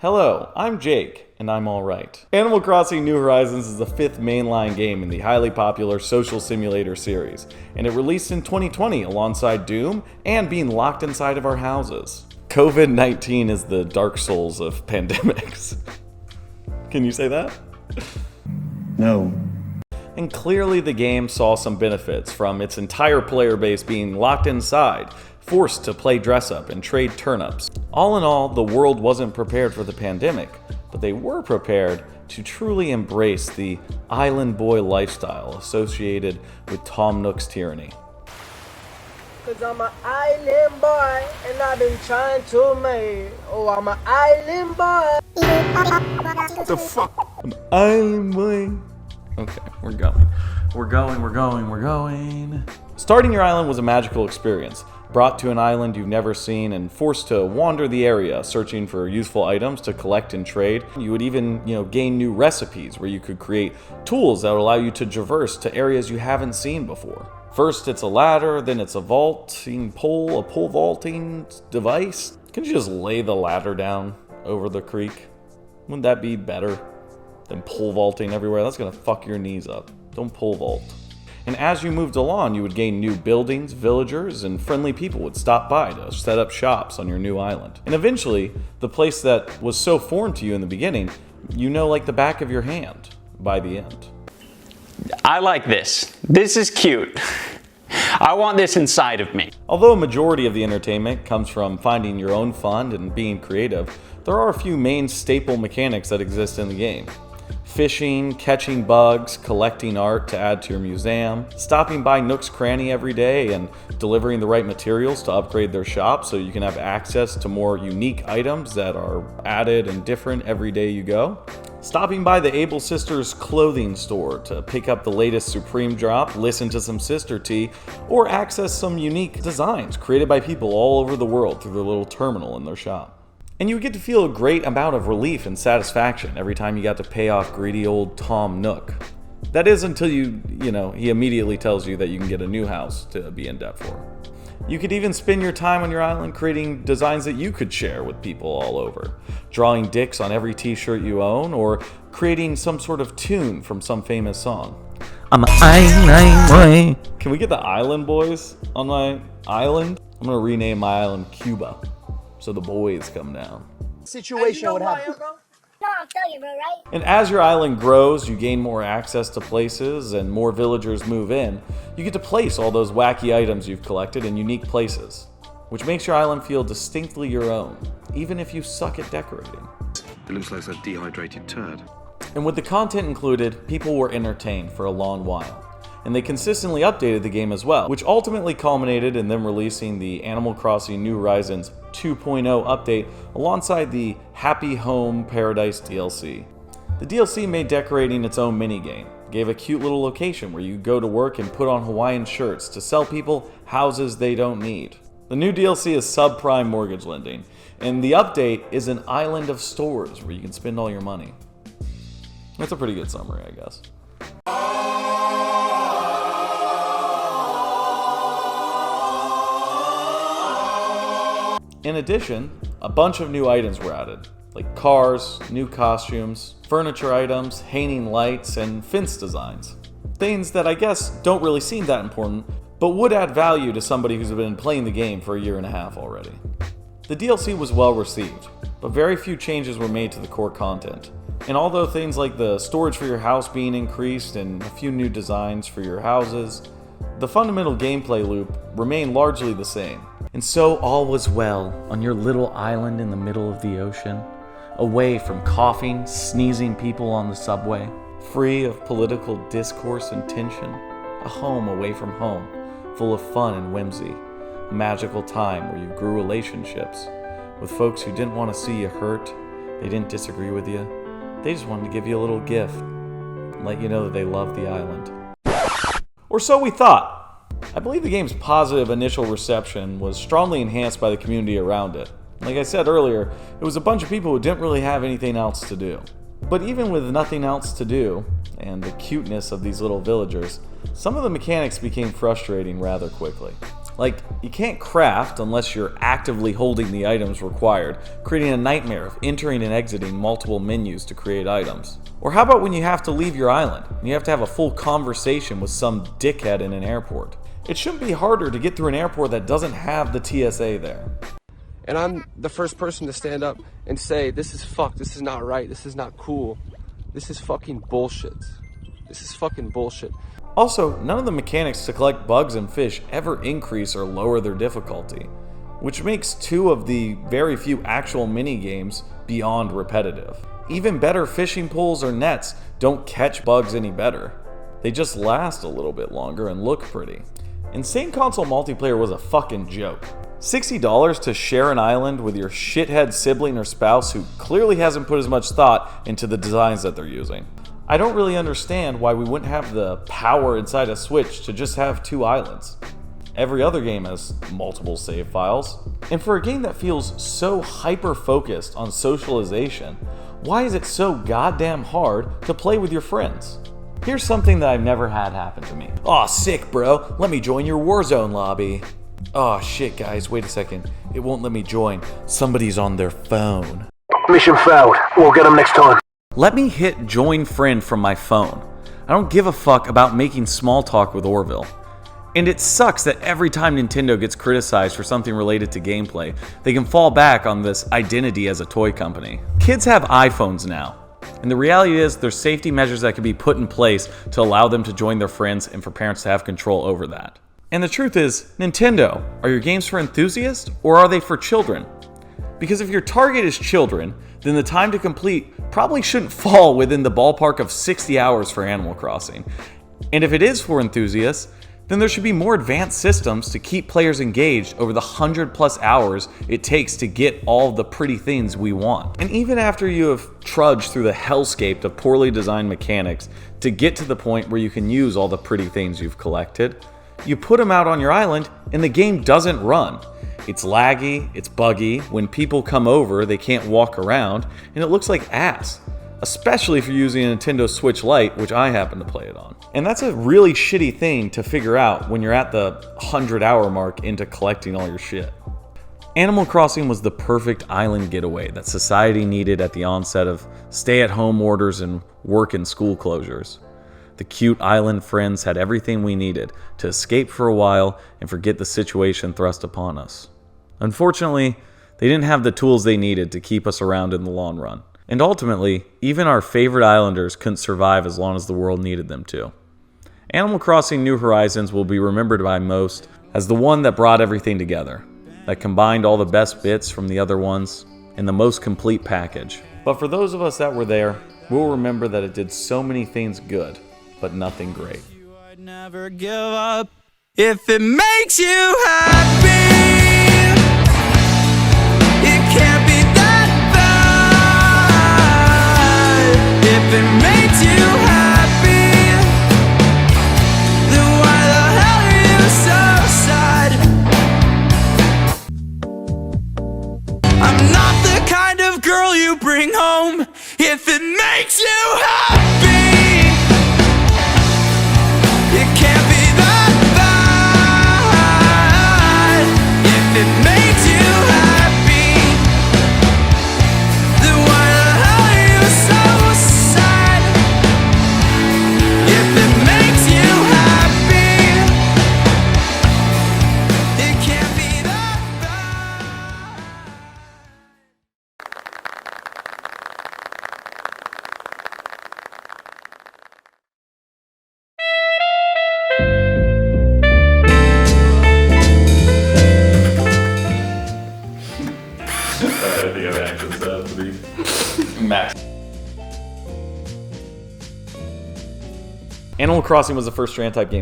Hello, I'm Jake, and I'm alright. Animal Crossing New Horizons is the fifth mainline game in the highly popular social simulator series, and it released in 2020 alongside Doom and being locked inside of our houses. COVID-19 is the Dark Souls of pandemics. Can you say that? No. And clearly the game saw some benefits from its entire player base being locked inside, forced to play dress-up and trade turnips. All in all, the world wasn't prepared for the pandemic, but they were prepared to truly embrace the island boy lifestyle associated with Tom Nook's tyranny. Cause I'm an island boy, and I've been trying to make. Oh, I'm an island boy. What the fuck? An island boy. Okay, we're going. We're going. Starting your island was a magical experience. Brought to an island you've never seen and forced to wander the area searching for useful items to collect and trade. You would even, gain new recipes where you could create tools that would allow you to traverse to areas you haven't seen before. First it's a ladder, then it's a pole vaulting device. Couldn't you just lay the ladder down over the creek? Wouldn't that be better than pole vaulting everywhere? That's gonna fuck your knees up. Don't pole vault. And as you moved along, you would gain new buildings, villagers, and friendly people would stop by to set up shops on your new island. And eventually, the place that was so foreign to you in the beginning, like the back of your hand by the end. I like this. This is cute. I want this inside of me. Although a majority of the entertainment comes from finding your own fun and being creative, there are a few main staple mechanics that exist in the game. Fishing, catching bugs, collecting art to add to your museum, stopping by Nook's Cranny every day and delivering the right materials to upgrade their shop so you can have access to more unique items that are added and different every day you go. Stopping by the Able Sisters clothing store to pick up the latest Supreme drop, listen to some Sister Tea, or access some unique designs created by people all over the world through their little terminal in their shop. And you would get to feel a great amount of relief and satisfaction every time you got to pay off greedy old Tom Nook. That is until he immediately tells you that you can get a new house to be in debt for. You could even spend your time on your island creating designs that you could share with people all over. Drawing dicks on every t-shirt you own, or creating some sort of tune from some famous song. I'm an island boy. Can we get the Island Boys on my island? I'm gonna rename my island Cuba, so the boys come down. Situation would happen. No, I'm telling you, bro, right? And as your island grows, you gain more access to places and more villagers move in. You get to place all those wacky items you've collected in unique places, which makes your island feel distinctly your own, even if you suck at decorating. It looks like a dehydrated turd. And with the content included, people were entertained for a long while. And they consistently updated the game as well, which ultimately culminated in them releasing the Animal Crossing New Horizons 2.0 update alongside the Happy Home Paradise DLC. The DLC made decorating its own minigame, gave a cute little location where you go to work and put on Hawaiian shirts to sell people houses they don't need. The new DLC is subprime mortgage lending, and the update is an island of stores where you can spend all your money. That's a pretty good summary, I guess. In addition, a bunch of new items were added, like cars, new costumes, furniture items, hanging lights, and fence designs. Things that I guess don't really seem that important, but would add value to somebody who's been playing the game for a year and a half already. The DLC was well received, but very few changes were made to the core content. And although things like the storage for your house being increased and a few new designs for your houses, the fundamental gameplay loop remained largely the same. And so all was well on your little island in the middle of the ocean, away from coughing, sneezing people on the subway, free of political discourse and tension, a home away from home, full of fun and whimsy, a magical time where you grew relationships with folks who didn't want to see you hurt, they didn't disagree with you, they just wanted to give you a little gift and let you know that they love the island. Or so we thought. I believe the game's positive initial reception was strongly enhanced by the community around it. Like I said earlier, it was a bunch of people who didn't really have anything else to do. But even with nothing else to do, and the cuteness of these little villagers, some of the mechanics became frustrating rather quickly. Like, you can't craft unless you're actively holding the items required, creating a nightmare of entering and exiting multiple menus to create items. Or how about when you have to leave your island, and you have to have a full conversation with some dickhead in an airport? It shouldn't be harder to get through an airport that doesn't have the TSA there. And I'm the first person to stand up and say, this is fucked, this is not right, this is not cool, this is fucking bullshit. This is fucking bullshit. Also, none of the mechanics to collect bugs and fish ever increase or lower their difficulty, which makes 2 of the very few actual mini-games beyond repetitive. Even better fishing poles or nets don't catch bugs any better. They just last a little bit longer and look pretty. Insane console multiplayer was a fucking joke. $60 to share an island with your shithead sibling or spouse who clearly hasn't put as much thought into the designs that they're using. I don't really understand why we wouldn't have the power inside a Switch to just have 2 islands. Every other game has multiple save files. And for a game that feels so hyper-focused on socialization, why is it so goddamn hard to play with your friends? Here's something that I've never had happen to me. Aw, sick bro, let me join your Warzone lobby. Aw shit guys, wait a second. It won't let me join. Somebody's on their phone. Mission failed. We'll get them next time. Let me hit join friend from my phone. I don't give a fuck about making small talk with Orville. And it sucks that every time Nintendo gets criticized for something related to gameplay, they can fall back on this identity as a toy company. Kids have iPhones now, and the reality is there's safety measures that can be put in place to allow them to join their friends and for parents to have control over that. And the truth is, Nintendo, are your games for enthusiasts or are they for children? Because if your target is children, then the time to complete probably shouldn't fall within the ballpark of 60 hours for Animal Crossing. And if it is for enthusiasts, then there should be more advanced systems to keep players engaged over the 100+ hours it takes to get all the pretty things we want. And even after you have trudged through the hellscape of poorly designed mechanics to get to the point where you can use all the pretty things you've collected, you put them out on your island and the game doesn't run. It's laggy, it's buggy, when people come over they can't walk around, and it looks like ass. Especially if you're using a Nintendo Switch Lite, which I happen to play it on. And that's a really shitty thing to figure out when you're at the 100-hour mark into collecting all your shit. Animal Crossing was the perfect island getaway that society needed at the onset of stay-at-home orders and work and school closures. The cute island friends had everything we needed to escape for a while and forget the situation thrust upon us. Unfortunately, they didn't have the tools they needed to keep us around in the long run. And ultimately, even our favorite islanders couldn't survive as long as the world needed them to. Animal Crossing New Horizons will be remembered by most as the one that brought everything together, that combined all the best bits from the other ones in the most complete package. But for those of us that were there, we'll remember that it did so many things good, but nothing great. I'd never give up if it makes you happy. It can't be that bad. If it makes you happy, then why the hell are you so sad? I'm not the kind of girl you bring home if it makes you happy. It can't be that bad. If it makes you happy, then why the hell are you so sad? If it makes you happy, it can't be that bad. I think I've access that to be max. Animal Crossing was the first Strand type game